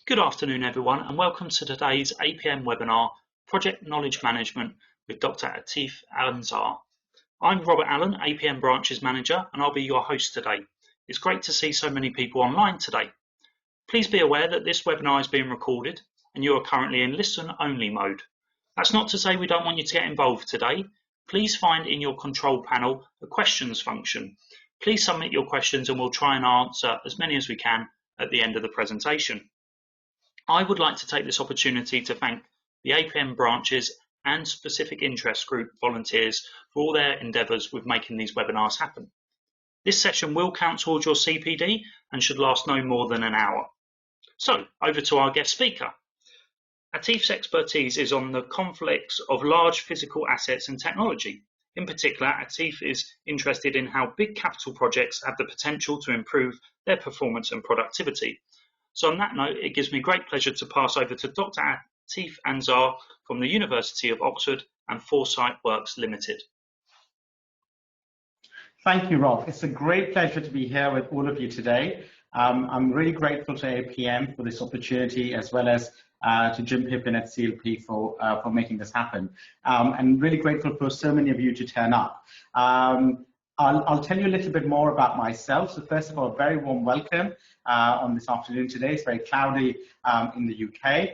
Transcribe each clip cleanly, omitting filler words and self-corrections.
Good afternoon, everyone, and welcome to today's APM webinar, Project Knowledge Management with Dr Atif Ansar. I'm Robert Allen, APM Branches Manager, and I'll be your host today. It's great to see so many people online today. Please be aware that this webinar is being recorded and you are currently in listen-only mode. That's not to say we don't want you to get involved today. Please find in your control panel a questions function. Please submit your questions and we'll try and answer as many as we can at the end of the presentation. I would like to take this opportunity to thank the APM branches and specific interest group volunteers for all their endeavours with making these webinars happen. This session will count towards your CPD and should last no more than an hour. So, over to our guest speaker. Atif's expertise is on the conflicts of large physical assets and technology. In particular, Atif is interested in how big capital projects have the potential to improve their performance and productivity. So on that note, it gives me great pleasure to pass over to Dr Atif Ansar from the University of Oxford and Foresight Works Limited. Thank you, Rob. It's a great pleasure to be here with all of you today. I'm really grateful to APM for this opportunity, as well as to Jim Pippin at CLP for making this happen. And really grateful for so many of you to turn up. I'll tell you a little bit more about myself. So first of all, a very warm welcome on this afternoon today. It's very cloudy in the UK,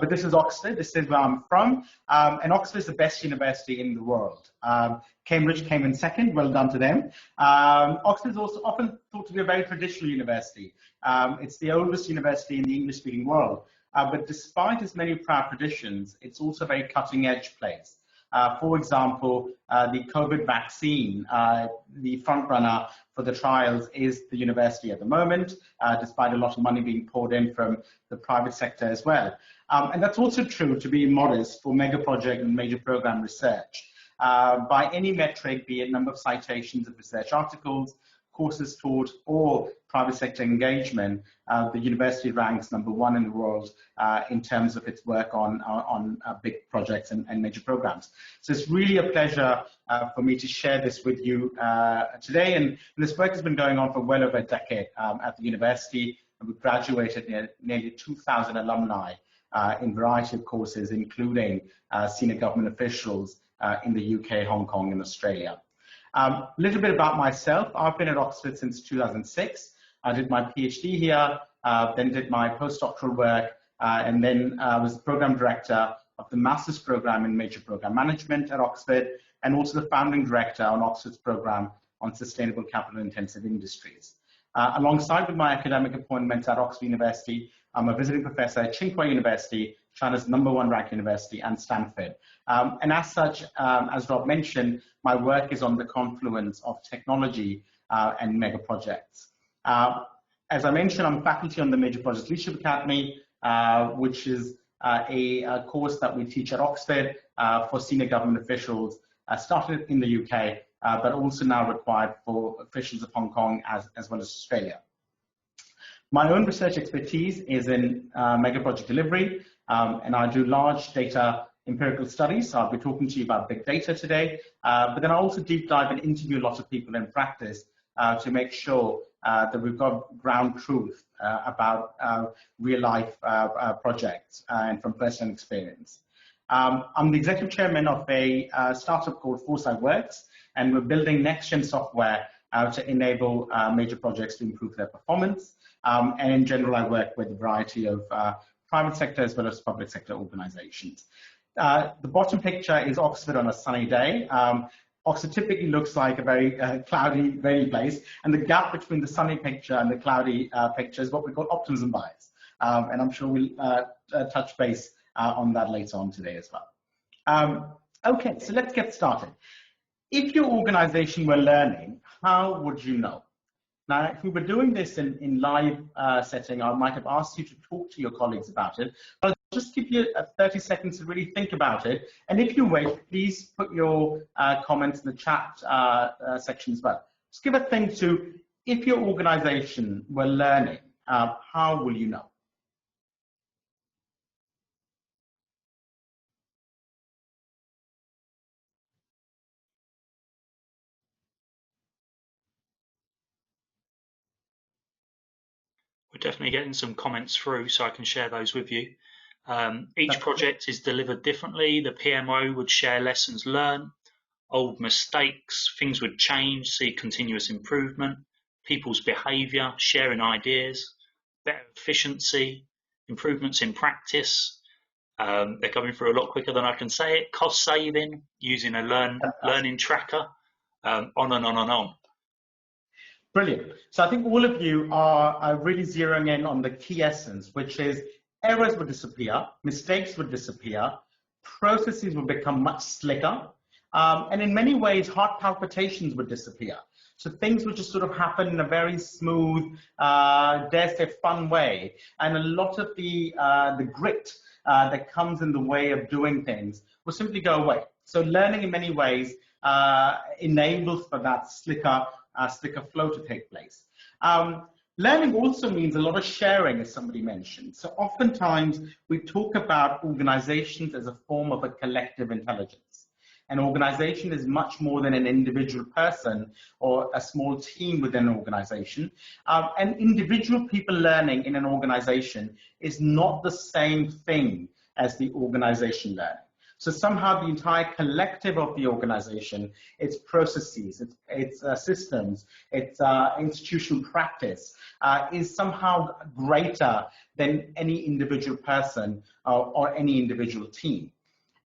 but this is Oxford. This is where I'm from, and Oxford is the best university in the world. Cambridge came in second. Well done to them. Oxford is also often thought to be a very traditional university. It's the oldest university in the English-speaking world, but despite its many proud traditions, it's also a very cutting-edge place. For example, the COVID vaccine, the front runner for the trials is the university at the moment, despite a lot of money being poured in from the private sector as well. And that's also true, to be modest, for Megaproject and major program research. By any metric, be it number of citations of research articles, courses taught, or private sector engagement, the university ranks #1 in the world in terms of its work on big projects and major programs. So it's really a pleasure for me to share this with you today. And this work has been going on for well over a decade at the university, and we've graduated nearly 2,000 alumni in a variety of courses, including senior government officials in the UK, Hong Kong, and Australia. A little bit about myself. I've been at Oxford since 2006. I did my PhD here, then did my postdoctoral work, and then was the program director of the master's program in major program management at Oxford, and also the founding director on Oxford's program on sustainable capital intensive industries. Alongside with my academic appointments at Oxford University, I'm a visiting professor at Chihuahua University, China's #1 ranked university, and Stanford. And as such, as Rob mentioned, my work is on the confluence of technology and mega projects. As I mentioned, I'm faculty on the Major Projects Leadership Academy, which is a course that we teach at Oxford for senior government officials, started in the UK, but also now required for officials of Hong Kong as well as Australia. My own research expertise is in mega project delivery, and I do large data empirical studies. So I'll be talking to you about big data today, but then I also deep dive and interview lots of people in practice to make sure that we've got ground truth about real life projects and from personal experience. I'm the executive chairman of a startup called Foresight Works, and we're building next-gen software to enable major projects to improve their performance. And in general, I work with a variety of private sector as well as public sector organizations. The bottom picture is Oxford on a sunny day. Oxford typically looks like a very cloudy, rainy place, and the gap between the sunny picture and the cloudy picture is what we call optimism bias. And I'm sure we'll touch base on that later on today as well. Okay, so let's get started. If your organization were learning, how would you know? Now, if we were doing this in live setting, I might have asked you to talk to your colleagues about it. But I'll just give you 30 seconds to really think about it. And if you wait, please put your comments in the chat section as well. Just give a think to, if your organization were learning, how will you know? We're definitely getting some comments through, so I can share those with you. Each project is delivered differently. The PMO would share lessons learned, old mistakes, things would change, see continuous improvement, people's behaviour, sharing ideas, better efficiency, improvements in practice. They're coming through a lot quicker than I can say it. Cost saving, using a learning tracker, on and on and on. Brilliant. So I think all of you are really zeroing in on the key essence, which is errors would disappear, mistakes would disappear, processes would become much slicker, and in many ways, heart palpitations would disappear. So things would just sort of happen in a very smooth, dare say, fun way, and a lot of the grit that comes in the way of doing things will simply go away. So learning in many ways enables for that slicker flow to take place. Learning also means a lot of sharing, as somebody mentioned. So oftentimes we talk about organizations as a form of a collective intelligence. An organization is much more than an individual person or a small team within an organization. And individual people learning in an organization is not the same thing as the organization learning. So somehow the entire collective of the organization, its processes, its systems, its institutional practice is somehow greater than any individual person or any individual team.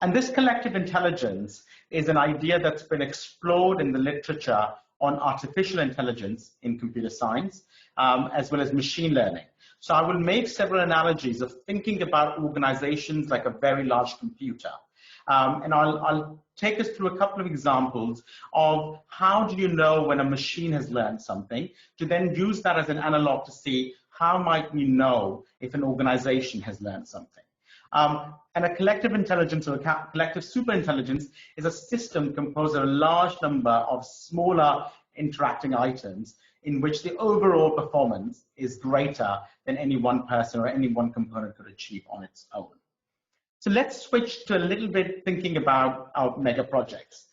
And this collective intelligence is an idea that's been explored in the literature on artificial intelligence in computer science, as well as machine learning. So I will make several analogies of thinking about organizations like a very large computer. And I'll take us through a couple of examples of how do you know when a machine has learned something, to then use that as an analog to see how might we know if an organization has learned something. And a collective intelligence or a collective superintelligence is a system composed of a large number of smaller interacting items in which the overall performance is greater than any one person or any one component could achieve on its own. So let's switch to a little bit thinking about our mega projects.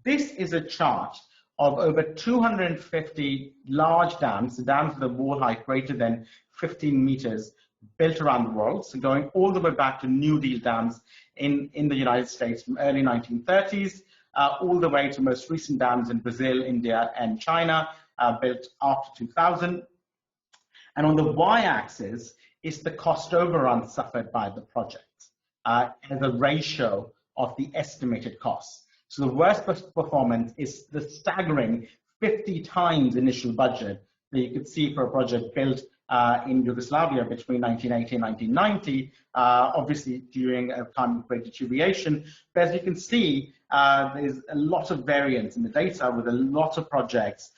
This is a chart of over 250 large dams, the dams with a wall height greater than 15 meters, built around the world, so going all the way back to New Deal dams in the United States from early 1930s, all the way to most recent dams in Brazil, India, and China, built after 2000. And on the y-axis is the cost overrun suffered by the project as a ratio of the estimated costs. So the worst performance is the staggering 50 times initial budget that you could see for a project built in Yugoslavia between 1980 and 1990, obviously during a time of great deterioration. But as you can see, there's a lot of variance in the data with a lot of projects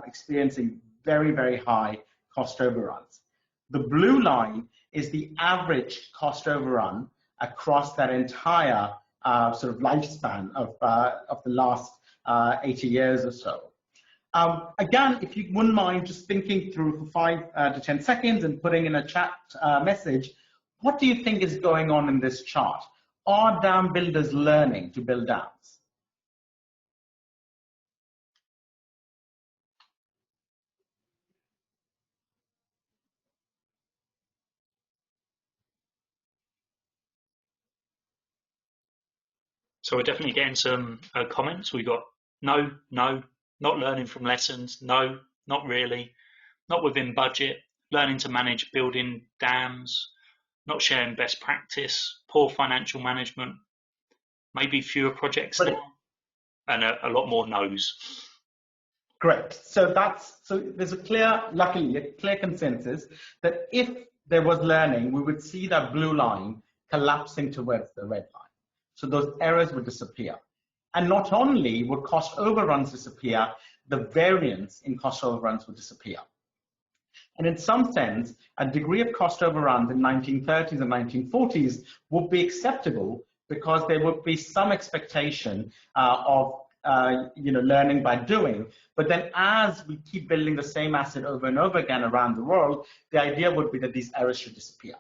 experiencing very, very high cost overruns. The blue line is the average cost overrun across that entire sort of lifespan of the last 80 years or so. Again, if you wouldn't mind just thinking through for 5 to 10 seconds and putting in a chat message, what do you think is going on in this chart? Are dam builders learning to build dams? So we're definitely getting some comments. We got no, not learning from lessons, no, not really, not within budget, learning to manage building dams, not sharing best practice, poor financial management, maybe fewer projects now, and a lot more no's. Great. So there's luckily a clear consensus that if there was learning, we would see that blue line collapsing towards the red line. So those errors would disappear. And not only would cost overruns disappear, the variance in cost overruns would disappear. And in some sense, a degree of cost overruns in 1930s and 1940s would be acceptable because there would be some expectation of learning by doing. But then as we keep building the same asset over and over again around the world, the idea would be that these errors should disappear.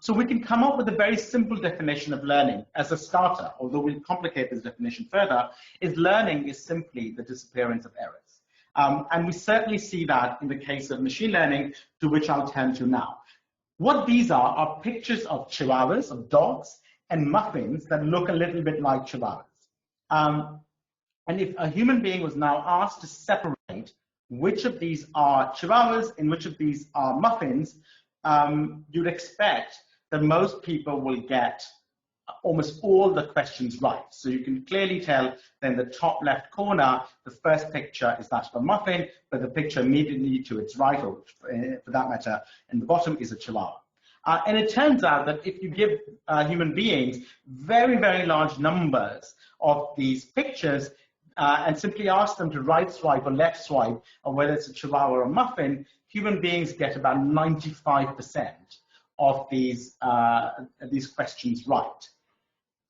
So we can come up with a very simple definition of learning as a starter, although we'll complicate this definition further, is learning is simply the disappearance of errors. And we certainly see that in the case of machine learning, to which I'll turn to now. What these are pictures of Chihuahuas, of dogs, and muffins that look a little bit like Chihuahuas. And if a human being was now asked to separate which of these are Chihuahuas and which of these are muffins, you'd expect that most people will get almost all the questions right. So you can clearly tell that in the top left corner, the first picture is that of a muffin, but the picture immediately to its right, or for that matter, in the bottom is a Chihuahua. And it turns out that if you give human beings very, very large numbers of these pictures and simply ask them to right swipe or left swipe, or whether it's a Chihuahua or a muffin, human beings get about 95% of these questions right.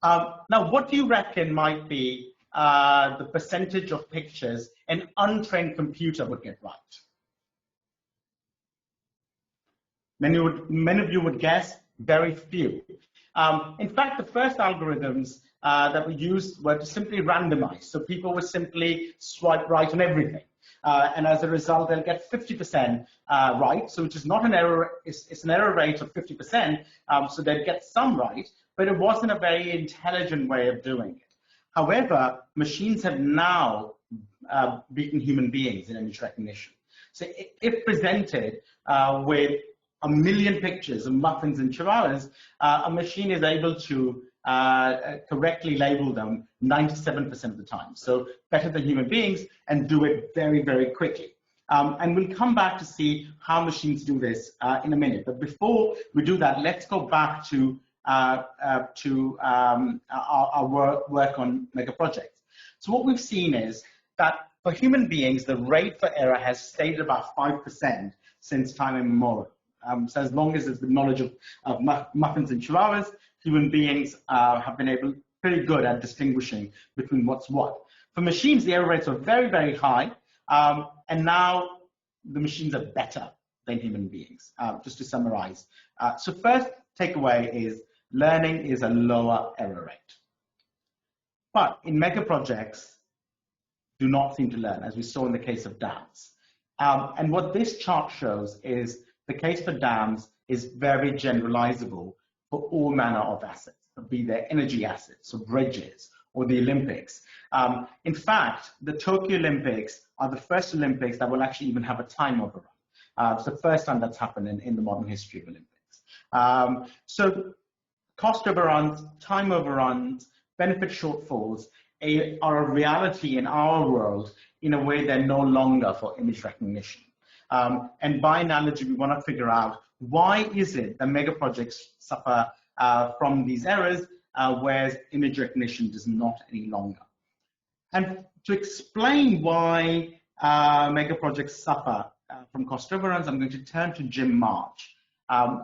Now, what do you reckon might be the percentage of pictures an untrained computer would get right? Many of you would guess very few. In fact, the first algorithms that we used were to simply randomize. So people would simply swipe right on everything. And as a result, they'll get 50% right, so which is not an error, it's an error rate of 50%, so they'd get some right, but it wasn't a very intelligent way of doing it. However, machines have now beaten human beings in image recognition. So if presented with 1 million pictures of muffins and Chihuahuas, a machine is able to correctly label them 97% of the time. So better than human beings, and do it very, very quickly. And we'll come back to see how machines do this in a minute. But before we do that, let's go back to our work on Megaprojects. So what we've seen is that for human beings, the rate for error has stayed about 5% since time immemorial. So as long as there's the knowledge of muffins and Chihuahuas, human beings have been pretty good at distinguishing between what's what. For machines, the error rates are very, very high, and now the machines are better than human beings, just to summarize. So first takeaway is learning is a lower error rate. But in Megaprojects, do not seem to learn, as we saw in the case of dams. And what this chart shows is the case for dams is very generalizable for all manner of assets, be they energy assets, or bridges, or the Olympics. In fact, the Tokyo Olympics are the first Olympics that will actually even have a time overrun. It's the first time that's happened in the modern history of Olympics. So cost overruns, time overruns, benefit shortfalls are a reality in our world in a way they're no longer for image recognition. And by analogy, we want to figure out why is it that Megaprojects suffer from these errors, whereas image recognition does not any longer. And to explain why Megaprojects suffer from cost overruns, I'm going to turn to Jim March,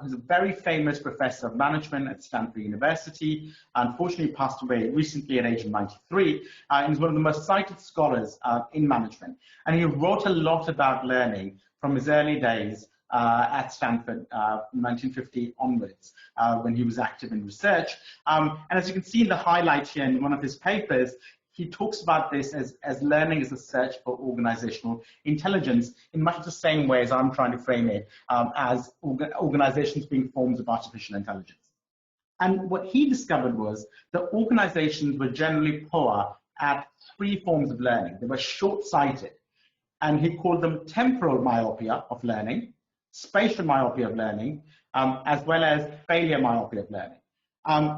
who's a very famous professor of management at Stanford University. Unfortunately, passed away recently at age of 93, and is one of the most cited scholars in management. And he wrote a lot about learning from his early days at Stanford, 1950 onwards, when he was active in research. And as you can see in the highlight here in one of his papers, he talks about this as learning as a search for organizational intelligence, in much the same way as I'm trying to frame it, as organizations being forms of artificial intelligence. And what he discovered was that organizations were generally poor at 3 forms of learning. They were short-sighted, and he called them temporal myopia of learning, spatial myopia of learning, as well as failure myopia of learning.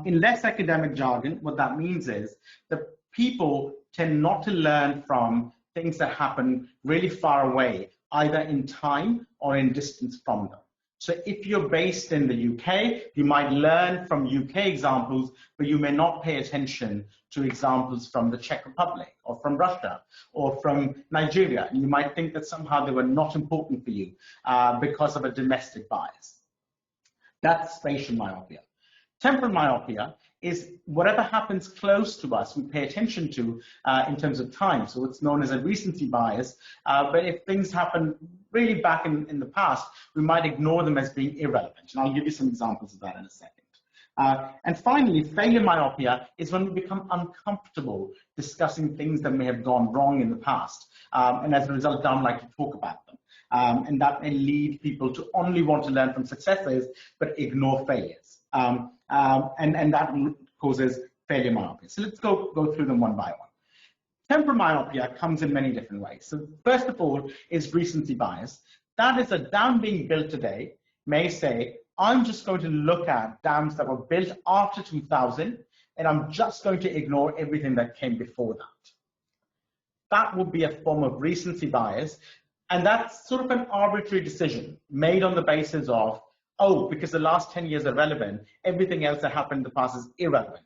In less academic jargon, what that means is that people tend not to learn from things that happen really far away, either in time or in distance from them. So if you're based in the UK, you might learn from UK examples, but you may not pay attention to examples from the Czech Republic or from Russia or from Nigeria. And you might think that somehow they were not important for you because of a domestic bias. That's spatial myopia. Temporal myopia is whatever happens close to us, we pay attention to in terms of time. So it's known as a recency bias. But if things happen really back in the past, we might ignore them as being irrelevant. And I'll give you some examples of that in a second. And finally, failure myopia is when we become uncomfortable discussing things that may have gone wrong in the past, and as a result, don't like to talk about them. And that may lead people to only want to learn from successes, but ignore failures. And that causes failure myopia. So let's go through them one by one. Temporal myopia comes in many different ways. So first of all is recency bias. That is a dam being built today may say, I'm just going to look at dams that were built after 2000, and I'm just going to ignore everything that came before that. That would be a form of recency bias, and that's sort of an arbitrary decision made on the basis of, oh, because the last 10 years are relevant, everything else that happened in the past is irrelevant.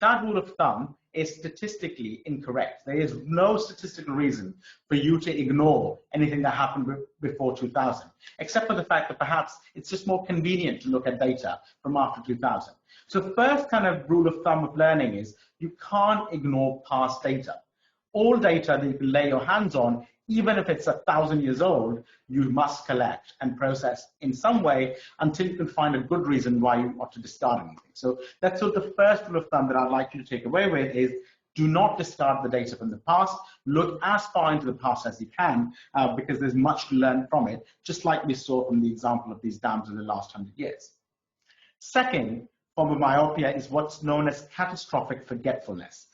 That rule of thumb is statistically incorrect. There is no statistical reason for you to ignore anything that happened before 2000, except for the fact that perhaps it's just more convenient to look at data from after 2000. So first kind of rule of thumb of learning is you can't ignore past data. All data that you can lay your hands on, even if it's 1,000 years old, you must collect and process in some way until you can find a good reason why you ought to discard anything. So that's sort of the first rule of thumb that I'd like you to take away with is do not discard the data from the past. Look as far into the past as you can because there's much to learn from it, just like we saw from the example of these dams in the last 100 years. Second form of myopia is what's known as catastrophic forgetfulness.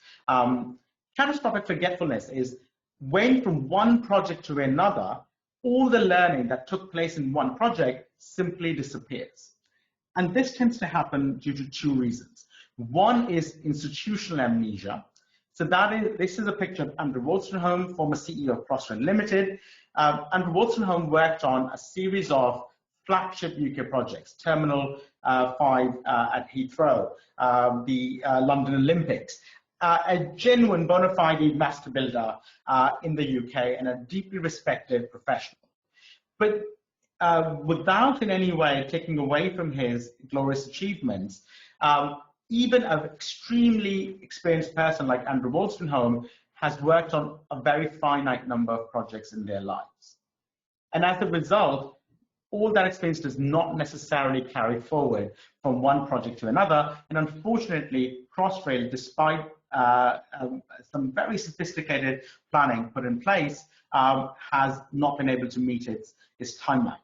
Catastrophic forgetfulness is when from one project to another, all the learning that took place in one project simply disappears. And this tends to happen due to two reasons. One is institutional amnesia. So this is a picture of Andrew Wolstenholme, former CEO of Procter & Limited. Andrew Wolstenholme worked on a series of flagship UK projects, Terminal 5 at Heathrow, the London Olympics, a genuine bona fide master builder in the UK and a deeply respected professional. But without in any way taking away from his glorious achievements, even an extremely experienced person like Andrew Wolstenholme has worked on a very finite number of projects in their lives. And as a result, all that experience does not necessarily carry forward from one project to another. And unfortunately, Crossrail, despite some very sophisticated planning put in place, has not been able to meet its timeline.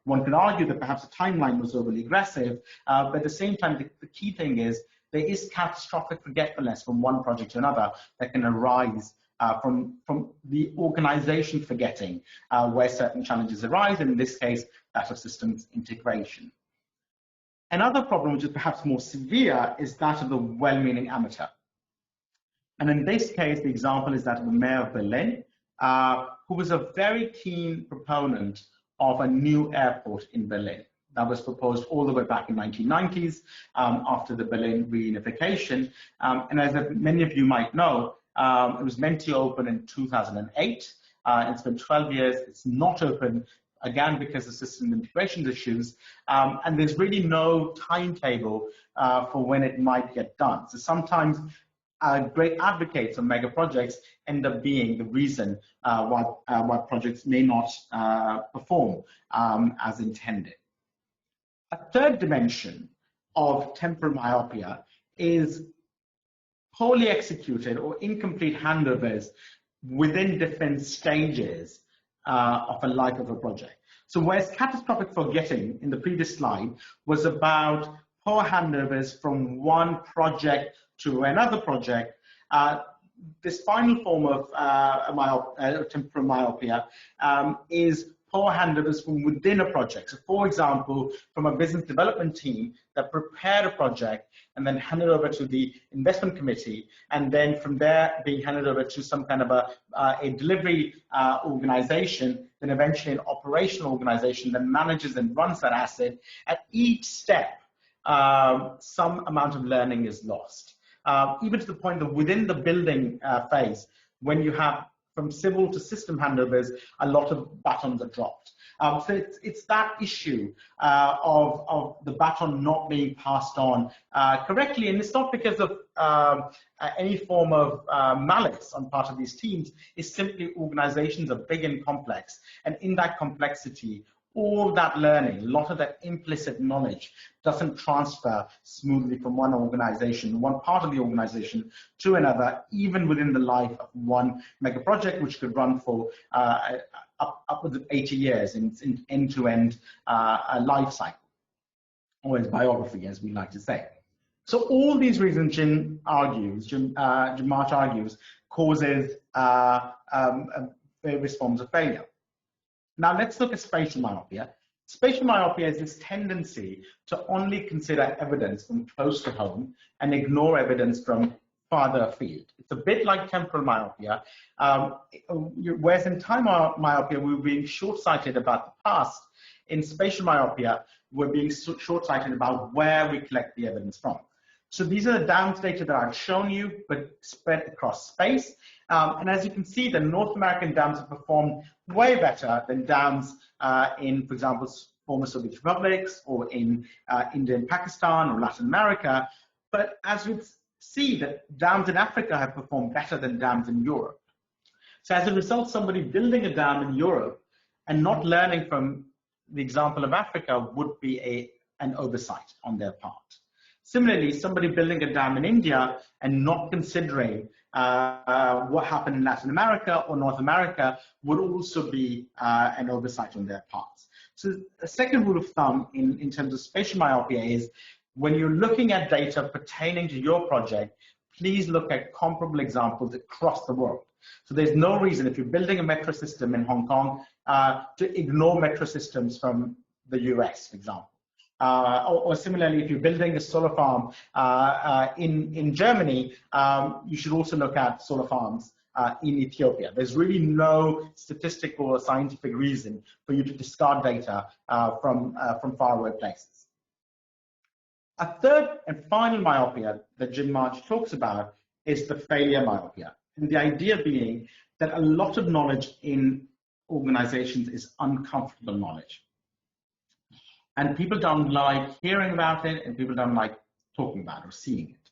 One can argue that perhaps the timeline was overly aggressive, but at the same time, the key thing is there is catastrophic forgetfulness from one project to another that can arise from the organization forgetting where certain challenges arise, and in this case, that of systems integration. Another problem, which is perhaps more severe, is that of the well-meaning amateur. And in this case, the example is that of the mayor of Berlin, who was a very keen proponent of a new airport in Berlin. That was proposed all the way back in 1990s after the Berlin reunification. And as many of you might know, it was meant to open in 2008. It's been 12 years. It's not open, again, because of system integration issues. And there's really no timetable for when it might get done. So sometimes great advocates of mega projects end up being the reason why projects may not perform as intended. A third dimension of temporal myopia is poorly executed or incomplete handovers within different stages of a life of a project. So whereas catastrophic forgetting in the previous slide was about poor handovers from one project to another project, this final form of temporal myopia is poor handovers from within a project. So for example, from a business development team that prepared a project and then handed over to the investment committee, and then from there being handed over to some kind of a delivery organization, then eventually an operational organization that manages and runs that asset. At each step, some amount of learning is lost. Even to the point that within the building phase, when you have from civil to system handovers, a lot of batons are dropped. So it's that issue of the baton not being passed on correctly, and it's not because of any form of malice on part of these teams. It's simply organizations are big and complex, and in that complexity, all that learning, a lot of that implicit knowledge doesn't transfer smoothly from one organization, one part of the organization to another, even within the life of one mega project, which could run for upwards of 80 years in end-to-end life cycle, or as biography, as we like to say. So all these reasons, Jim March argues, causes various forms of failure. Now let's look at spatial myopia. Spatial myopia is this tendency to only consider evidence from close to home and ignore evidence from farther afield. It's a bit like temporal myopia, whereas in time myopia we're being short-sighted about the past. In spatial myopia, we're being short-sighted about where we collect the evidence from. So these are the DAMS data that I've shown you, but spread across space. And as you can see, the North American DAMS have performed way better than DAMS in, for example, former Soviet republics, or in India and Pakistan, or Latin America. But as we see, that DAMS in Africa have performed better than DAMS in Europe. So as a result, somebody building a dam in Europe and not learning from the example of Africa would be an oversight on their part. Similarly, somebody building a dam in India and not considering what happened in Latin America or North America would also be an oversight on their parts. So the second rule of thumb in terms of spatial myopia is, when you're looking at data pertaining to your project, please look at comparable examples across the world. So there's no reason, if you're building a metro system in Hong Kong, to ignore metro systems from the US, for example. Or similarly, if you're building a solar farm in Germany, you should also look at solar farms in Ethiopia. There's really no statistical or scientific reason for you to discard data from faraway places. A third and final myopia that Jim March talks about is the failure myopia. And the idea being that a lot of knowledge in organizations is uncomfortable knowledge. And people don't like hearing about it, and people don't like talking about it or seeing it.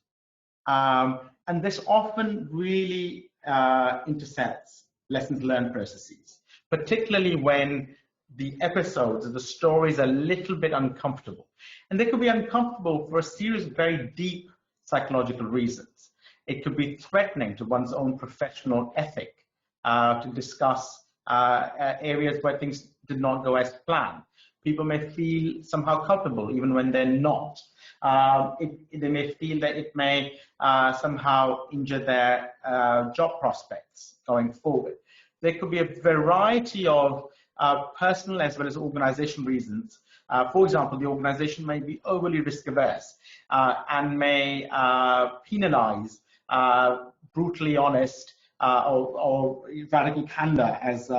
And this often really intercepts lessons learned processes, particularly when the episodes or the stories are a little bit uncomfortable. And they could be uncomfortable for a series of very deep psychological reasons. It could be threatening to one's own professional ethic to discuss areas where things did not go as planned. People may feel somehow culpable even when they're not. They may feel that it may somehow injure their job prospects going forward. There could be a variety of personal as well as organizational reasons. For example, the organization may be overly risk averse and may penalize brutally honest or radical candor, as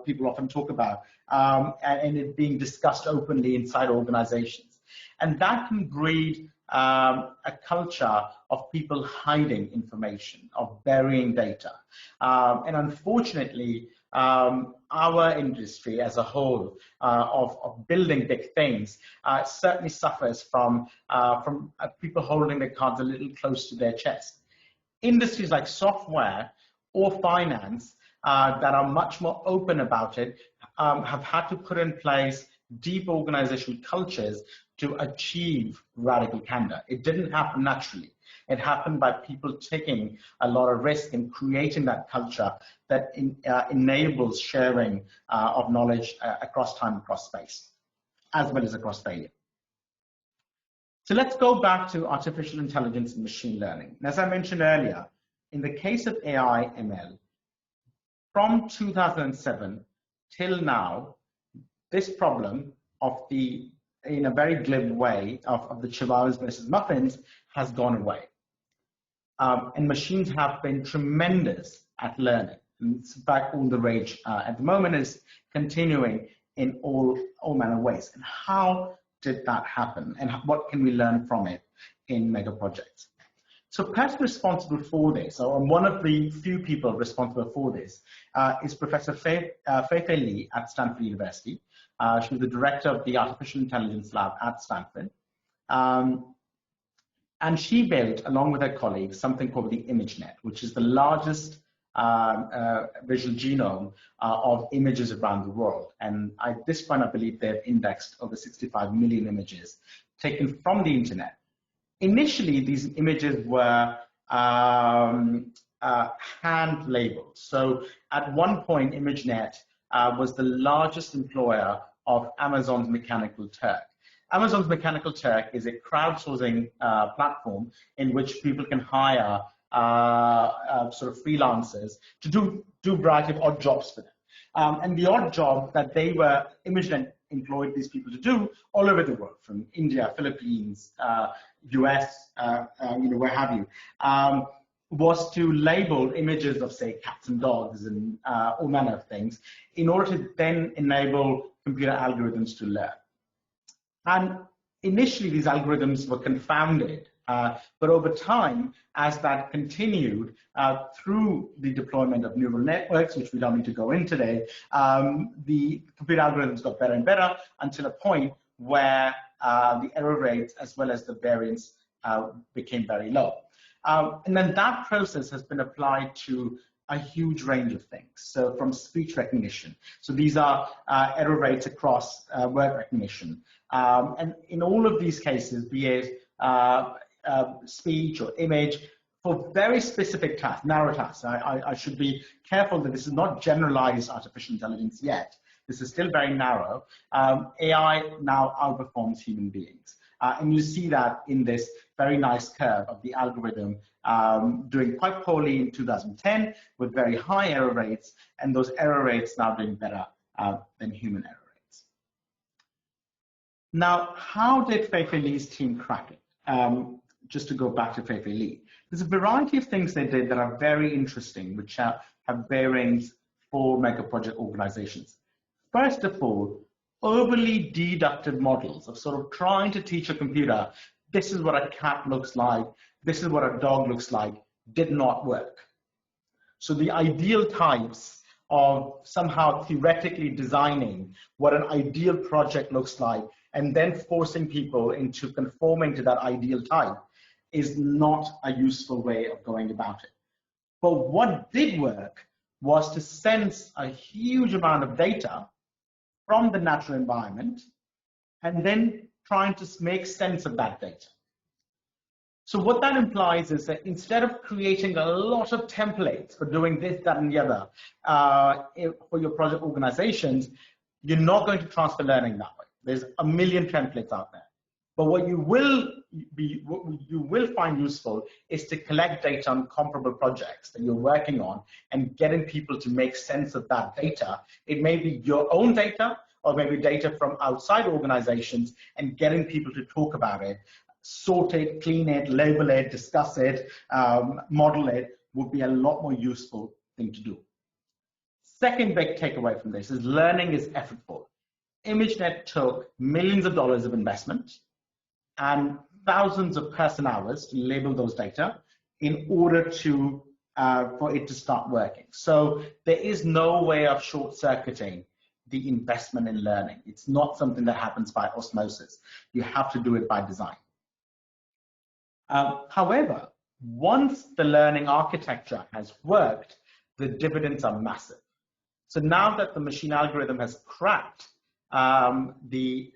people often talk about, and it being discussed openly inside organizations. And that can breed a culture of people hiding information, of burying data. And unfortunately, our industry as a whole of building big things certainly suffers from people holding their cards a little close to their chest. Industries like software or finance that are much more open about it have had to put in place deep organizational cultures to achieve radical candor. It didn't happen naturally. It happened by people taking a lot of risk and creating that culture that enables sharing of knowledge across time, across space, as well as across failure. So let's go back to artificial intelligence and machine learning. And as I mentioned earlier, in the case of AI ML, from 2007 till now, this problem of the, in a very glib way, of the Chihuahuas versus Muffins has gone away. And machines have been tremendous at learning. And it's in fact all the rage at the moment, is continuing in all manner of ways. And how did that happen? And what can we learn from it in Megaprojects? So person responsible for this, or one of the few people responsible for this, is Professor Fei Li at Stanford University. She's the director of the Artificial Intelligence Lab at Stanford. And she built, along with her colleagues, something called the ImageNet, which is the largest visual genome of images around the world. And at this point, I believe they've indexed over 65 million images taken from the internet. Initially, these images were hand labeled. So at one point, ImageNet was the largest employer of Amazon's Mechanical Turk. Amazon's Mechanical Turk is a crowdsourcing platform in which people can hire sort of freelancers to do a variety of odd jobs for them. And the odd job that ImageNet employed these people to do all over the world, from India, Philippines, US, where have you, was to label images of, say, cats and dogs and all manner of things in order to then enable computer algorithms to learn. And initially, these algorithms were confounded, but over time, as that continued through the deployment of neural networks, which we don't need to go in today, the computer algorithms got better and better until a point where the error rates as well as the variance became very low. And then that process has been applied to a huge range of things. So from speech recognition. So these are error rates across word recognition. And in all of these cases, be it speech or image, for very specific tasks, narrow tasks. I should be careful that this is not generalized artificial intelligence yet. This is still very narrow. AI now outperforms human beings. And you see that in this very nice curve of the algorithm doing quite poorly in 2010 with very high error rates, and those error rates now doing better than human error rates. Now, how did Fei-Fei Li's team crack it? Just to go back to Fei-Fei Li, there's a variety of things they did that are very interesting, which have bearings for megaproject organizations. First of all, overly deductive models of sort of trying to teach a computer, this is what a cat looks like, this is what a dog looks like, did not work. So the ideal types of somehow theoretically designing what an ideal project looks like and then forcing people into conforming to that ideal type is not a useful way of going about it. But what did work was to sense a huge amount of data from the natural environment and then trying to make sense of that data. So what that implies is that instead of creating a lot of templates for doing this, that, and the other for your project organizations, you're not going to transfer learning that way. There's a million templates out there. But what you will find useful is to collect data on comparable projects that you're working on and getting people to make sense of that data. It may be your own data or maybe data from outside organizations, and getting people to talk about it, sort it, clean it, label it, discuss it, model it would be a lot more useful thing to do. Second big takeaway from this is learning is effortful. ImageNet took millions of dollars of investment and thousands of person hours to label those data in order to for it to start working. So there is no way of short-circuiting the investment in learning. It's not something that happens by osmosis. You have to do it by design. However, once the learning architecture has worked, the dividends are massive. So now that the machine algorithm has cracked the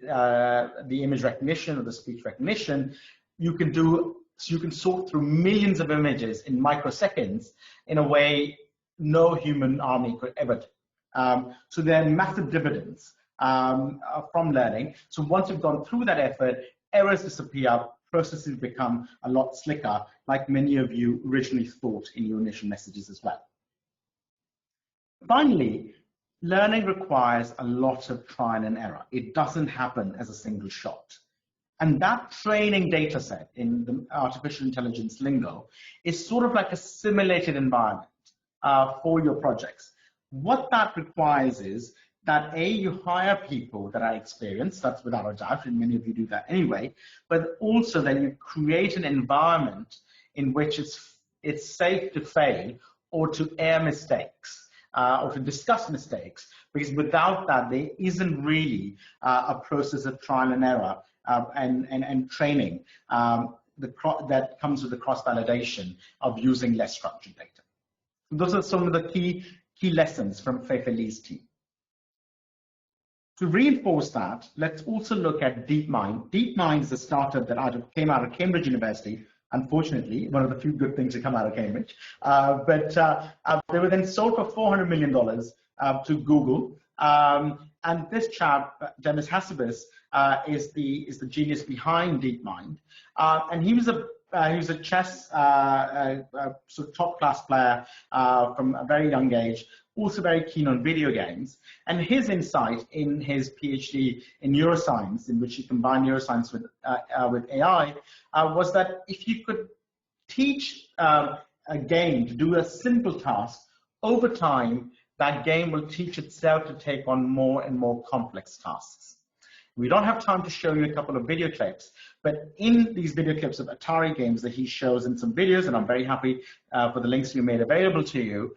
image recognition or the speech recognition, you can sort through millions of images in microseconds in a way no human army could ever do. So there are massive dividends from learning. So once you've gone through that effort, errors disappear, processes become a lot slicker, like many of you originally thought in your initial messages as well. Finally, learning requires a lot of trial and error. It doesn't happen as a single shot. And that training data set in the artificial intelligence lingo is sort of like a simulated environment for your projects. What that requires is that you hire people that are experienced, that's without a doubt, and many of you do that anyway, but also that you create an environment in which it's safe to fail or to air mistakes. Or to discuss mistakes, because without that, there isn't really a process of trial and error and training that comes with the cross-validation of using less structured data. Those are some of the key lessons from Fei Lee's team. To reinforce that, let's also look at DeepMind. DeepMind is a startup that came out of Cambridge University. Unfortunately, one of the few good things to come out of Cambridge. But they were then sold for $400 million to Google. And this chap, Demis Hassabis, is the genius behind DeepMind. And he was a chess sort of top-class player from a very young age, also very keen on video games. And his insight in his PhD in neuroscience, in which he combined neuroscience with AI, was that if you could teach a game to do a simple task, over time, that game will teach itself to take on more and more complex tasks. We don't have time to show you a couple of video clips, but in these video clips of Atari games that he shows in some videos, and I'm very happy for the links we made available to you,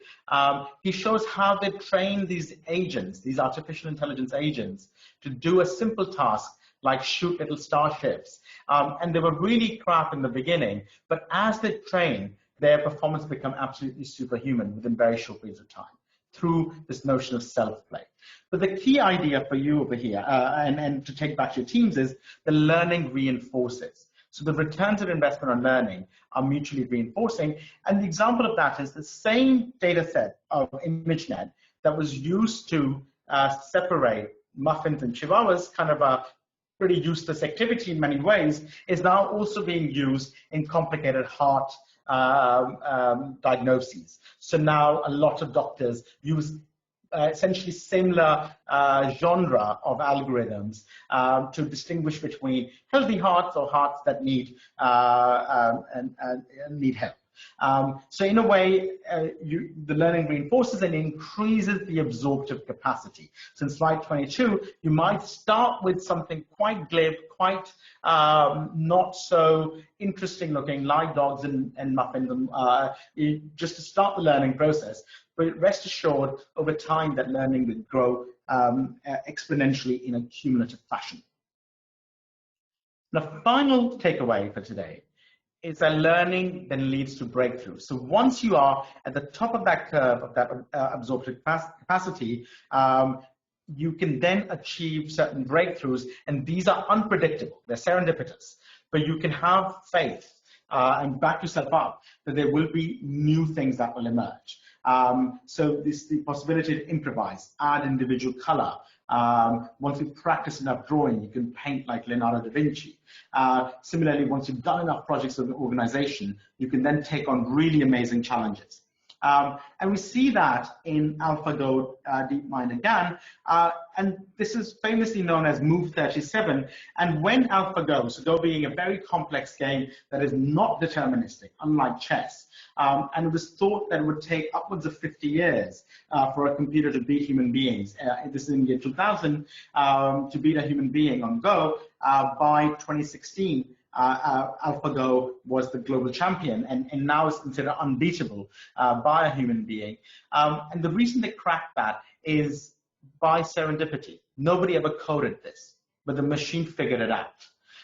he shows how they train these agents, these artificial intelligence agents, to do a simple task like shoot little starships. And they were really crap in the beginning, but as they train, their performance become absolutely superhuman within very short periods of time, through this notion of self-play. But the key idea for you over here, and to take back to your teams, is the learning reinforces. So the returns of investment on learning are mutually reinforcing. And the example of that is the same data set of ImageNet that was used to separate muffins and chihuahuas, kind of a pretty useless activity in many ways, is now also being used in complicated heart diagnoses. So now a lot of doctors use essentially similar genre of algorithms to distinguish between healthy hearts or hearts that need need help. So in a way, the learning reinforces and increases the absorptive capacity. So in slide 22, you might start with something quite glib, quite not so interesting looking, like dogs and muffins, just to start the learning process. But rest assured, over time, that learning will grow exponentially in a cumulative fashion. The final takeaway for today is that learning then leads to breakthrough. So once you are at the top of that curve of that absorptive capacity, you can then achieve certain breakthroughs, and these are unpredictable. They're serendipitous, but you can have faith and back yourself up that there will be new things that will emerge. So the possibility to improvise, add individual color. Once you practice enough drawing, you can paint like Leonardo da Vinci. Similarly, once you've done enough projects with an organization, you can then take on really amazing challenges. And we see that in AlphaGo, DeepMind, and GAN. And this is famously known as Move 37. And when AlphaGo, so Go being a very complex game that is not deterministic, unlike chess, and it was thought that it would take upwards of 50 years for a computer to beat human beings. This is in the year 2000, to beat a human being on Go. By 2016, AlphaGo was the global champion, and now is considered unbeatable by a human being. And the reason they cracked that is by serendipity. Nobody ever coded this, but the machine figured it out.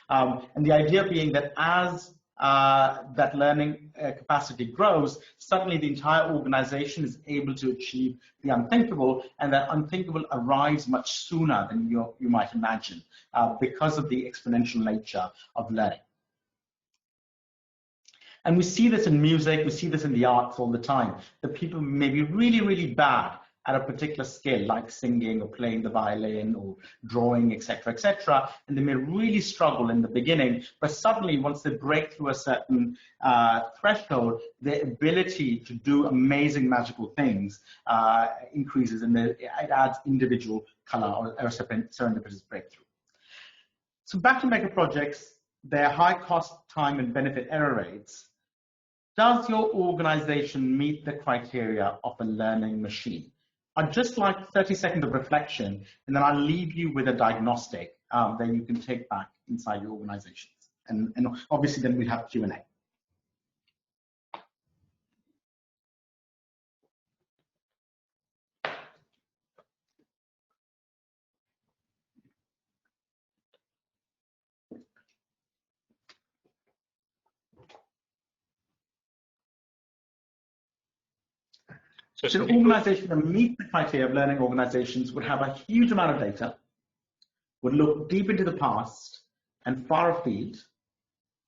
And the idea being that as that learning capacity grows, suddenly the entire organization is able to achieve the unthinkable, and that unthinkable arrives much sooner than you might imagine because of the exponential nature of learning. And we see this in music, we see this in the arts all the time, that people may be really, really bad at a particular skill, like singing or playing the violin or drawing, etc., and they may really struggle in the beginning, but suddenly once they break through a certain threshold, their ability to do amazing magical things increases, and it adds individual color or serendipitous breakthrough. So back to Megaprojects, their high cost, time, and benefit error rates. Does your organization meet the criteria of a learning machine? I'd just like 30 seconds of reflection, and then I'll leave you with a diagnostic that you can take back inside your organizations. And obviously then we'll have Q&A. So So an organization that meets the criteria of learning organizations would have a huge amount of data, would look deep into the past and far afield.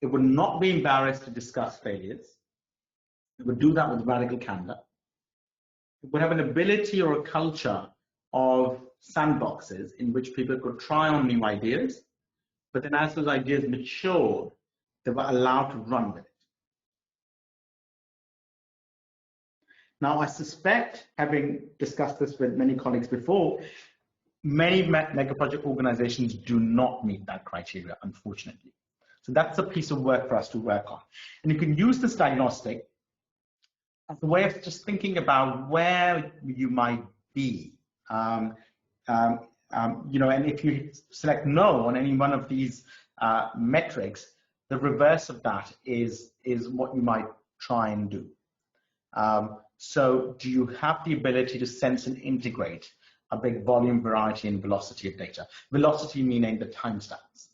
It would not be embarrassed to discuss failures. It would do that with radical candor. It would have an ability or a culture of sandboxes in which people could try on new ideas, but then as those ideas matured, they were allowed to run with it. Now, I suspect, having discussed this with many colleagues before, many megaproject organizations do not meet that criteria, unfortunately. So that's a piece of work for us to work on. And you can use this diagnostic as a way of just thinking about where you might be. And if you select no on any one of these metrics, the reverse of that is what you might try and do. So do you have the ability to sense and integrate a big volume, variety, and velocity of data? Velocity meaning the timestamps.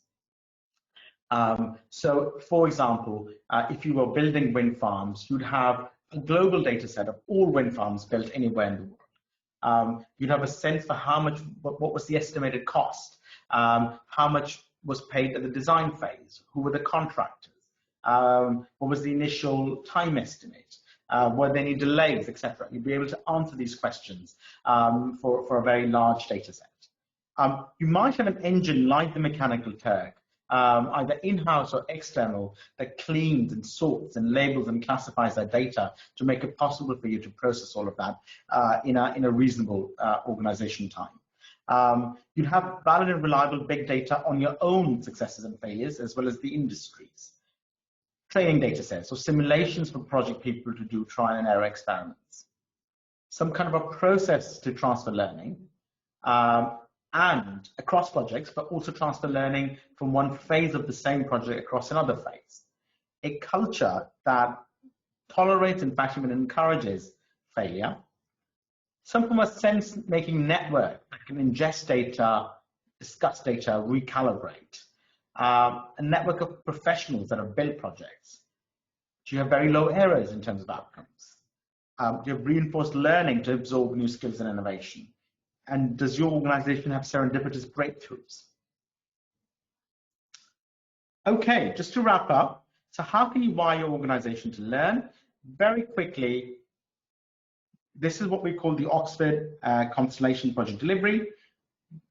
So for example, if you were building wind farms, you'd have a global data set of all wind farms built anywhere in the world. You'd have a sense for how much, what was the estimated cost, how much was paid at the design phase, who were the contractors, what was the initial time estimate, were there any delays, etc. You'd be able to answer these questions for a very large data set. You might have an engine like the Mechanical Turk, either in-house or external, that cleans and sorts and labels and classifies that data to make it possible for you to process all of that in a reasonable organization time. You'd have valid and reliable big data on your own successes and failures, as well as the industries. Training data sets, or simulations for project people to do trial and error experiments. Some kind of a process to transfer learning, and across projects, but also transfer learning from one phase of the same project across another phase. A culture that tolerates, in fact, even encourages failure. Some from a sense-making network that can ingest data, discuss data, recalibrate. A network of professionals that have built projects. Do you have very low errors in terms of outcomes? Do you have reinforced learning to absorb new skills and innovation? And does your organization have serendipitous breakthroughs? Okay, just to wrap up, so how can you wire your organization to learn? Very quickly, this is what we call the Oxford Constellation Project Delivery.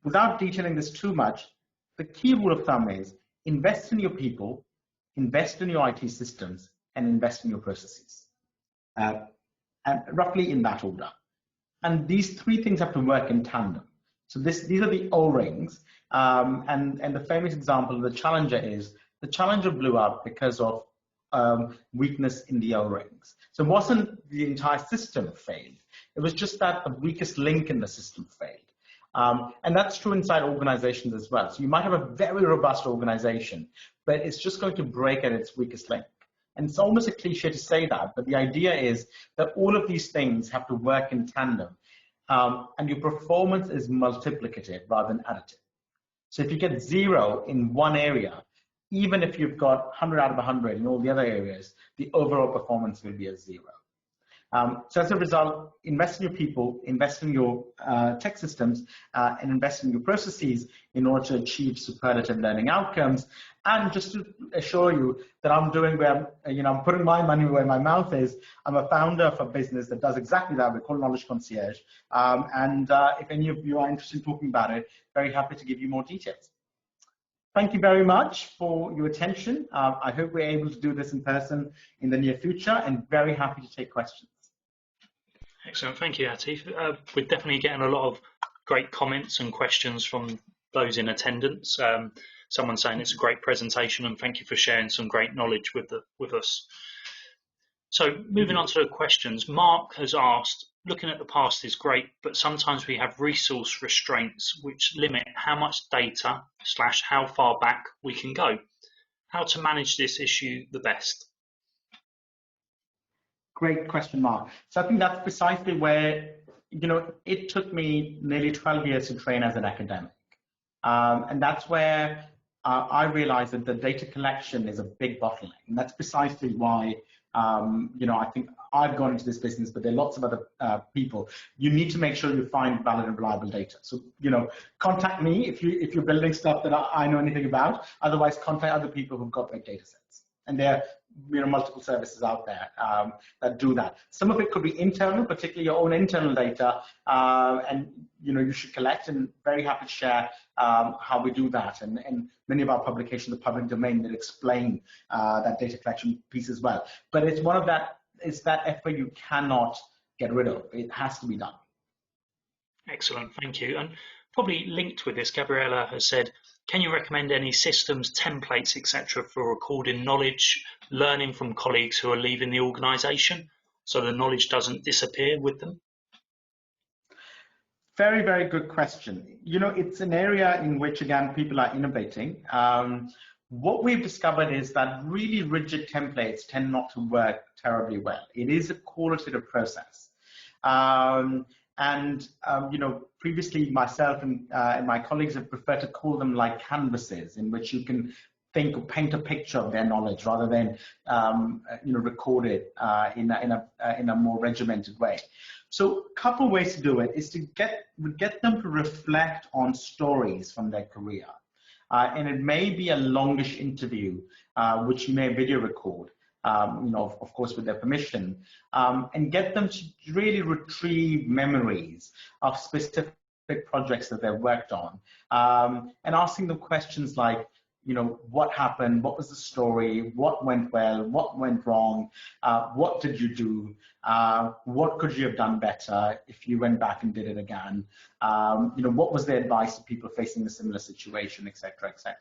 Without detailing this too much, the key rule of thumb is invest in your people, invest in your IT systems, and invest in your processes. And roughly in that order. And these three things have to work in tandem. So these are the O-rings. And the famous example of the Challenger is the Challenger blew up because of weakness in the O-rings. So it wasn't the entire system failed. It was just that the weakest link in the system failed. And that's true inside organizations as well. So you might have a very robust organization, but it's just going to break at its weakest link. And it's almost a cliche to say that, but the idea is that all of these things have to work in tandem. And your performance is multiplicative rather than additive. So if you get 0 in one area, even if you've got 100 out of 100 in all the other areas, the overall performance will be a 0. So as a result, invest in your people, invest in your tech systems, and invest in your processes in order to achieve superlative learning outcomes. And just to assure you that I'm doing where, I'm putting my money where my mouth is. I'm a founder of a business that does exactly that. We call it Knowledge Concierge. If any of you are interested in talking about it, very happy to give you more details. Thank you very much for your attention. I hope we're able to do this in person in the near future, and very happy to take questions. Excellent, thank you, Atif. We're definitely getting a lot of great comments and questions from those in attendance. Someone saying it's a great presentation and thank you for sharing some great knowledge with us. So moving on to the questions, Mark has asked, looking at the past is great, but sometimes we have resource restraints which limit how much data / how far back we can go. How to manage this issue the best? Great question, Mark. So I think that's precisely where, it took me nearly 12 years to train as an academic. And that's where I realized that the data collection is a big bottleneck. And that's precisely why I think I've gone into this business, but there are lots of other people. You need to make sure you find valid and reliable data. So, contact me if you're building stuff that I know anything about. Otherwise, contact other people who've got big data sets. And there are multiple services out there that do that. Some of it could be internal, particularly your own internal data, and you should collect. And very happy to share how we do that. And many of our publications are public domain that explain that data collection piece as well. But it's it's that effort you cannot get rid of. It has to be done. Excellent, thank you. And probably linked with this, Gabriella has said, can you recommend any systems, templates, etc., for recording knowledge, learning from colleagues who are leaving the organisation, so the knowledge doesn't disappear with them? Very, very good question. It's an area in which, again, people are innovating. What we've discovered is that really rigid templates tend not to work terribly well. It is a qualitative process. Previously myself and my colleagues have preferred to call them like canvases, in which you can paint a picture of their knowledge rather than record it in a more regimented way. So a couple ways to do it is to get them to reflect on stories from their career. And it may be a longish interview, which you may video record, of course, with their permission, and get them to really retrieve memories of specific projects that they've worked on, and asking them questions like, what happened, what was the story, what went well, what went wrong, what did you do, what could you have done better if you went back and did it again, what was the advice to people facing a similar situation, etc., etc.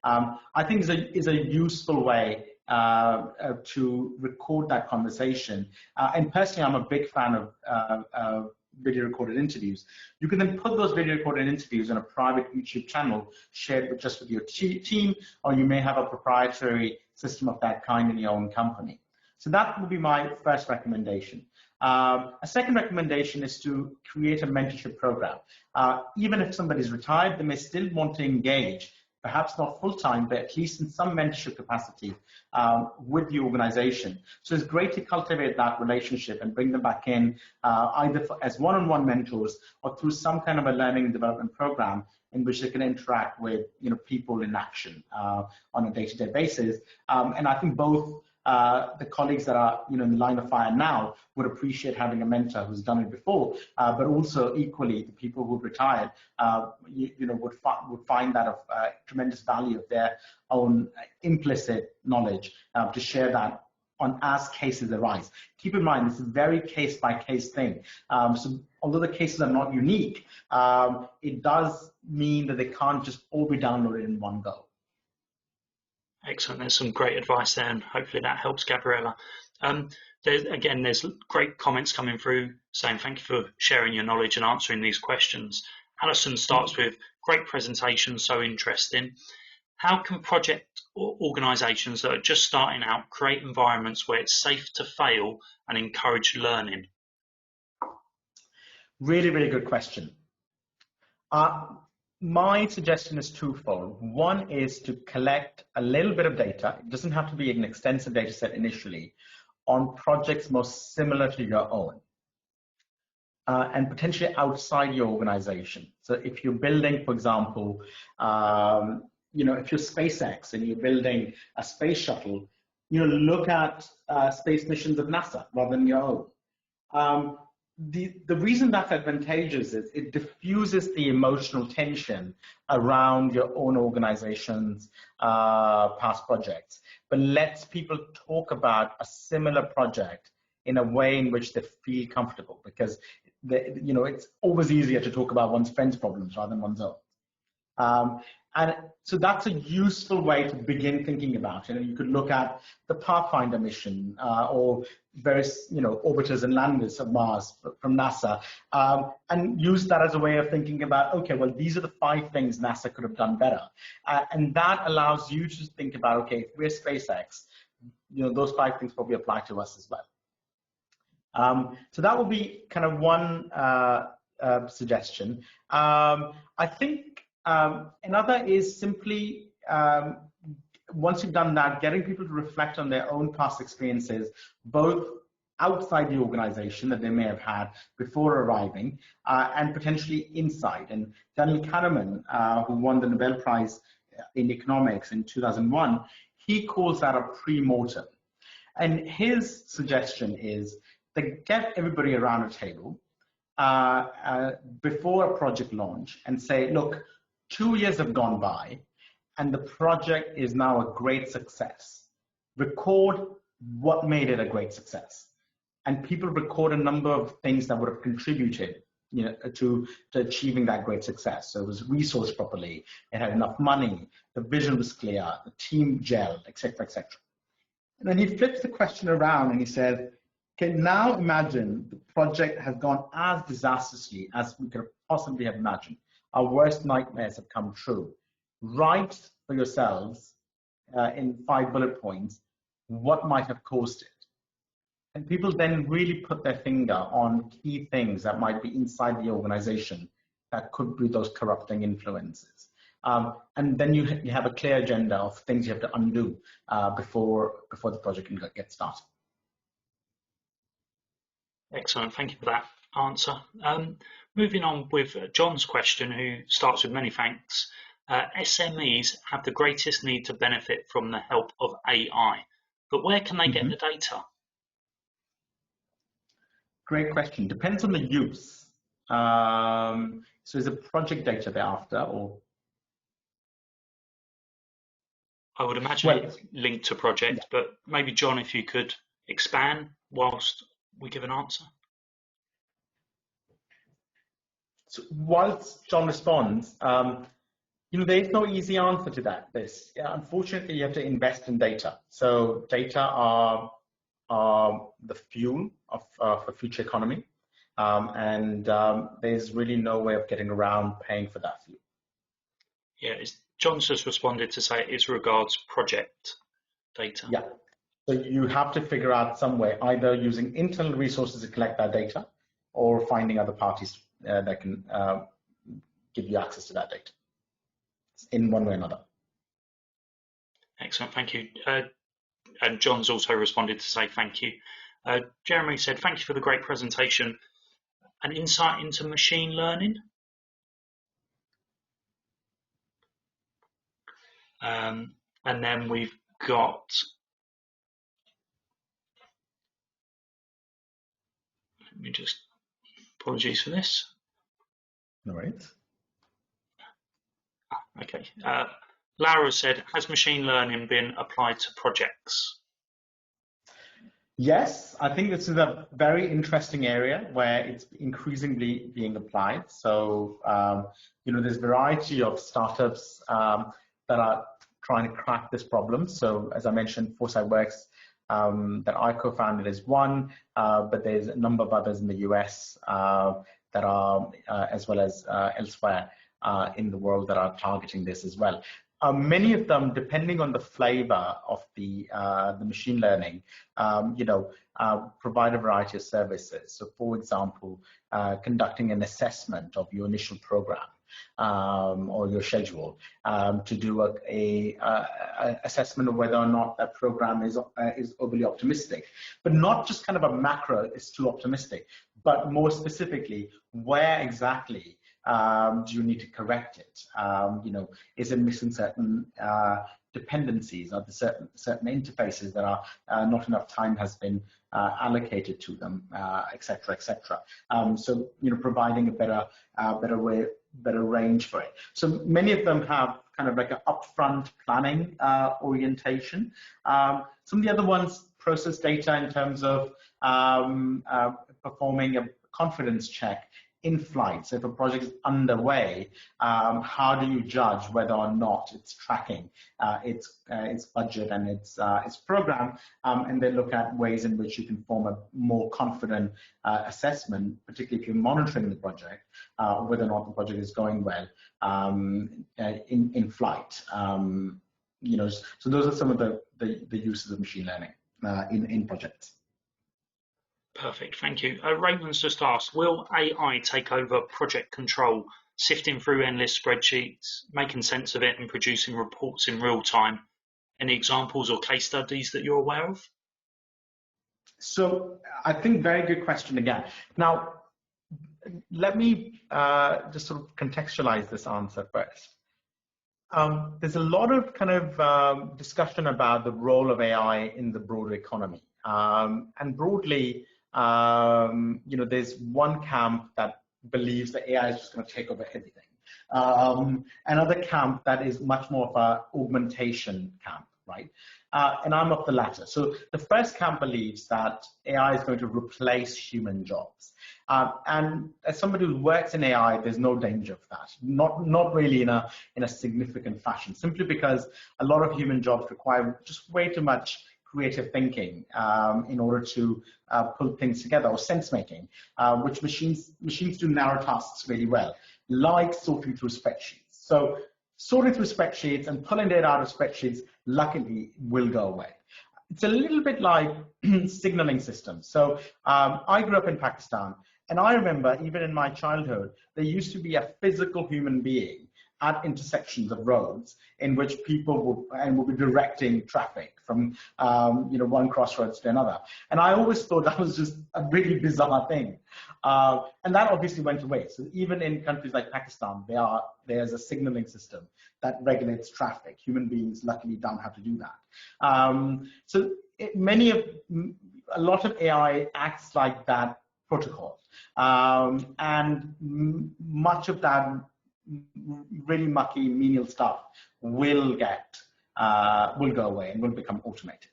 I think is a useful way to record that conversation. And personally, I'm a big fan of video recorded interviews. You can then put those video recorded interviews on a private YouTube channel shared just with your team, or you may have a proprietary system of that kind in your own company. So that would be my first recommendation. A second recommendation is to create a mentorship program. Even if somebody's retired, they may still want to engage, perhaps not full-time, but at least in some mentorship capacity with the organization. So it's great to cultivate that relationship and bring them back in either as one-on-one mentors or through some kind of a learning and development program in which they can interact with people in action on a day-to-day basis. And I think both the colleagues that are in the line of fire now would appreciate having a mentor who's done it before, but also equally the people who've retired would find that of tremendous value of their own implicit knowledge to share that on as cases arise. Keep in mind, it's a very case-by-case thing. So although the cases are not unique, it does mean that they can't just all be downloaded in one go. Excellent. There's some great advice there, and hopefully that helps, Gabriella. There's great comments coming through saying thank you for sharing your knowledge and answering these questions. Alison starts with, great presentation, so interesting. How can project organisations that are just starting out create environments where it's safe to fail and encourage learning? Really, really good question. My suggestion is twofold. One is to collect a little bit of data. It doesn't have to be an extensive data set initially on projects most similar to your own and potentially outside your organization. So if you're building, for example, if you're SpaceX and you're building a space shuttle, look at space missions of NASA rather than your own. The reason that's advantageous is it diffuses the emotional tension around your own organization's past projects, but lets people talk about a similar project in a way in which they feel comfortable, because it's always easier to talk about one's friend's problems rather than one's own. And so that's a useful way to begin thinking about it. You could look at the Pathfinder mission or various orbiters and landers of Mars from NASA and use that as a way of thinking about, okay, well, these are the 5 things NASA could have done better. And that allows you to think about, okay, if we're SpaceX, those 5 things probably apply to us as well. So that would be kind of one suggestion. I think another is simply once you've done that, getting people to reflect on their own past experiences, both outside the organization that they may have had before arriving, and potentially inside. And Daniel Kahneman, who won the Nobel Prize in economics in 2001, he calls that a pre-mortem. And his suggestion is to get everybody around a table before a project launch and say, look, 2 years have gone by and the project is now a great success. Record what made it a great success. And people record a number of things that would have contributed, to achieving that great success. So it was resourced properly, it had enough money, the vision was clear, the team gelled, etc., etc. And then he flips the question around and he says, okay, now imagine the project has gone as disastrously as we could possibly have imagined. Our worst nightmares have come true. Write for yourselves in 5 bullet points what might have caused it. And people then really put their finger on key things that might be inside the organization that could be those corrupting influences. And then you have a clear agenda of things you have to undo before the project can get started. Excellent, thank you for that answer. Moving on with John's question, who starts with many thanks. SMEs have the greatest need to benefit from the help of AI, but where can they get the data? Great question. Depends on the use. So is it project data they're after, or? I would imagine it's linked to project, but maybe John, if you could expand whilst we give an answer. So whilst John responds, there is no easy answer to that. Unfortunately, you have to invest in data. So data are the fuel of a future economy, and there's really no way of getting around paying for that fuel. Yeah, John's just responded to say it regards project data. Yeah, so you have to figure out some way, either using internal resources to collect that data or finding other parties that can give you access to that data in one way or another. Excellent, thank you. And John's also responded to say thank you. Jeremy said, thank you for the great presentation. An insight into machine learning? And then we've got, let me just, apologies for this. No worries. Okay. Lara said, has machine learning been applied to projects? Yes, I think this is a very interesting area where it's increasingly being applied. So, there's a variety of startups that are trying to crack this problem. So, as I mentioned, Foresight Works that I co-founded is one, but there's a number of others in the US that are, as well as elsewhere in the world, that are targeting this as well. Many of them, depending on the flavor of the machine learning, provide a variety of services. So, for example, conducting an assessment of your initial program or your schedule, to do a assessment of whether or not that program is overly optimistic, but not just kind of a macro is too optimistic, but more specifically, where exactly do you need to correct it? Is it missing certain dependencies? Are there certain interfaces that are not enough time has been allocated to them, et cetera, et cetera. So, providing a better range for it. So many of them have kind of like an upfront planning orientation. Some of the other ones process data in terms of performing a confidence check in flight. So if a project is underway, how do you judge whether or not it's tracking its budget and its program, and then look at ways in which you can form a more confident assessment, particularly if you're monitoring the project, whether or not the project is going well in flight. So those are some of the uses of machine learning in projects. Perfect, thank you. Raymond's just asked, will AI take over project control, sifting through endless spreadsheets, making sense of it and producing reports in real time? Any examples or case studies that you're aware of? So I think very good question again. Now, let me just sort of contextualize this answer first. There's a lot of kind of discussion about the role of AI in the broader economy. And broadly, there's one camp that believes that AI is just going to take over everything. Another camp that is much more of an augmentation camp, right? And I'm of the latter. So the first camp believes that AI is going to replace human jobs. And as somebody who works in AI, there's no danger of that. Not really in a significant fashion, simply because a lot of human jobs require just way too much creative thinking in order to pull things together, or sense making, which machines do narrow tasks really well, like sorting through spreadsheets. So sorting through spreadsheets and pulling data out of spreadsheets, luckily, will go away. It's a little bit like signaling systems. So I grew up in Pakistan, and I remember even in my childhood, there used to be a physical human being at intersections of roads in which people would be directing traffic from one crossroads to another. And I always thought that was just a really bizarre thing. And that obviously went away. So even in countries like Pakistan, there's a signaling system that regulates traffic. Human beings luckily don't have to do that. So a lot of AI acts like that protocol. And much of that really mucky, menial stuff will go away and will become automated.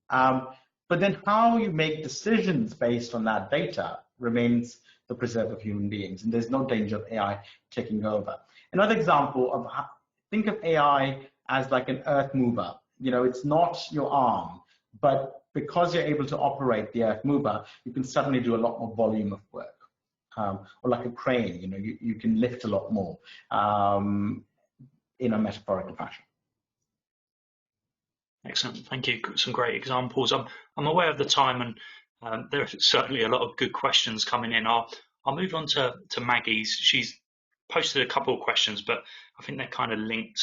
But then how you make decisions based on that data remains the preserve of human beings, and there's no danger of AI taking over. Another example of think of AI as like an earth mover. It's not your arm, but because you're able to operate the earth mover, you can suddenly do a lot more volume of work. Or like a crane, you can lift a lot more in a metaphorical fashion. Excellent, thank you. Some great examples. I'm aware of the time, and there are certainly a lot of good questions coming in. I'll move on to Maggie's. She's posted a couple of questions, but I think they're kind of linked.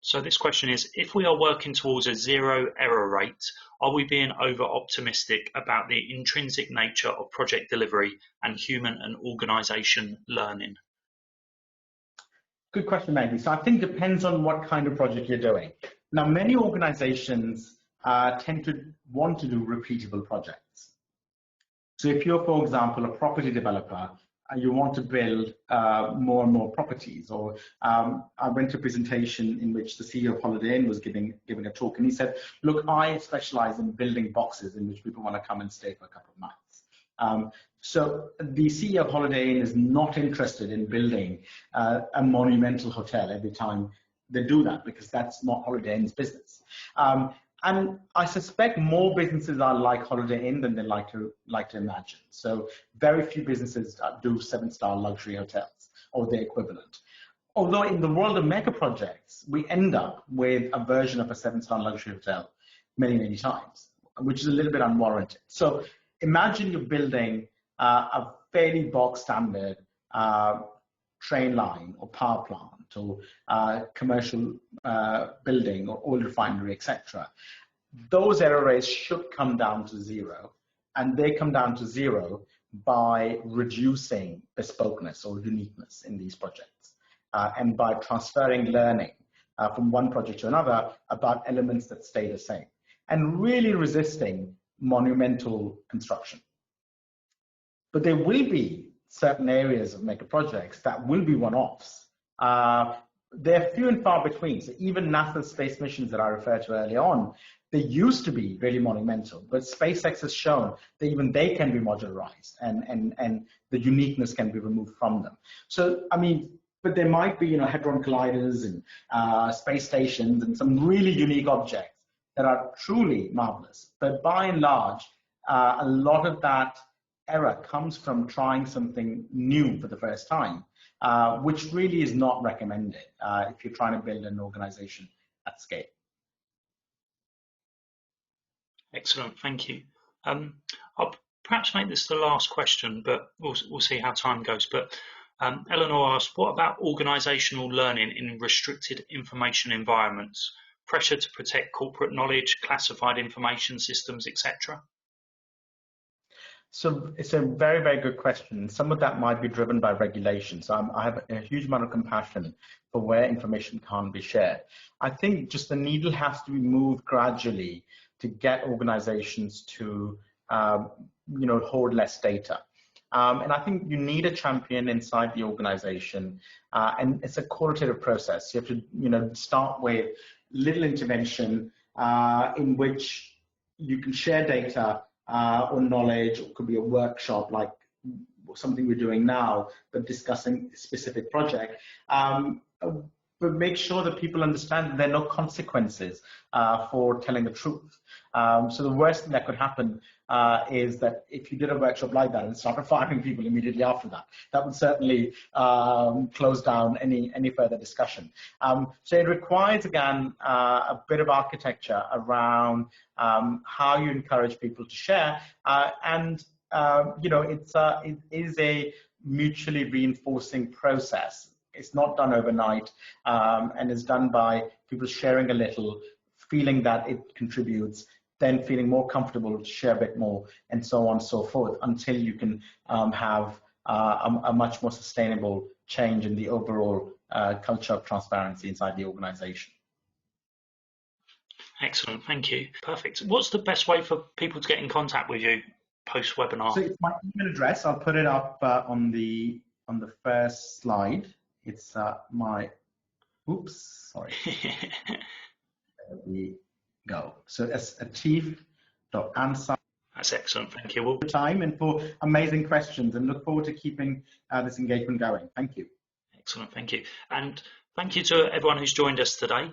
So this question is, if we are working towards a zero error rate, are we being over optimistic about the intrinsic nature of project delivery and human and organisation learning? Good question, Maggie. So I think it depends on what kind of project you're doing. Now, many organizations tend to want to do repeatable projects. So if you're, for example, a property developer, you want to build more and more properties. Or I went to a presentation in which the CEO of Holiday Inn was giving a talk, and he said, look, I specialize in building boxes in which people want to come and stay for a couple of months. So the CEO of Holiday Inn is not interested in building a monumental hotel every time they do that, because that's not Holiday Inn's business. And I suspect more businesses are like Holiday Inn than they like to imagine. So very few businesses do 7-star luxury hotels or their equivalent. Although in the world of mega projects, we end up with a version of a 7-star luxury hotel many, many times, which is a little bit unwarranted. So imagine you're building a fairly bog standard train line or power plant or commercial building or oil refinery, etc. Those error rates should come down to zero, and they come down to zero by reducing bespokeness or uniqueness in these projects, and by transferring learning from one project to another about elements that stay the same, and really resisting monumental construction. But there will be certain areas of mega projects that will be one-offs. They're few and far between. So even NASA's space missions that I referred to earlier on, they used to be really monumental, but SpaceX has shown that even they can be modularized, and the uniqueness can be removed from them. So, I mean, but there might be, hadron colliders and space stations and some really unique objects that are truly marvelous. But by and large, a lot of that error comes from trying something new for the first time, which really is not recommended if you're trying to build an organization at scale. Excellent, thank you. I'll perhaps make this the last question, but we'll see how time goes. But Eleanor asked, what about organizational learning in restricted information environments? pressure to protect corporate knowledge, classified information systems, etc.? So it's a very, very good question. Some of that might be driven by regulation. So I have a huge amount of compassion for where information can't be shared. I think just the needle has to be moved gradually to get organizations to, hold less data. And I think you need a champion inside the organization, and it's a qualitative process. You have to, start with little intervention in which you can share data or knowledge, or it could be a workshop like something we're doing now, but discussing a specific project. But make sure that people understand that there are no consequences for telling the truth. So the worst thing that could happen is that if you did a workshop like that and started firing people immediately after that, that would certainly close down any further discussion. So it requires, again, a bit of architecture around how you encourage people to share, and it is a mutually reinforcing process. It's not done overnight, and is done by people sharing a little, feeling that it contributes, then feeling more comfortable to share a bit more, and so on and so forth, until you can have a much more sustainable change in the overall culture of transparency inside the organization. Excellent, thank you. Perfect. What's the best way for people to get in contact with you post-webinar? So it's my email address. I'll put it up on the first slide. It's sorry. There we go. So it's Atif.Ansar. That's excellent, thank you. Well, time and for amazing questions, and look forward to keeping this engagement going. Thank you. Excellent, thank you. And thank you to everyone who's joined us today.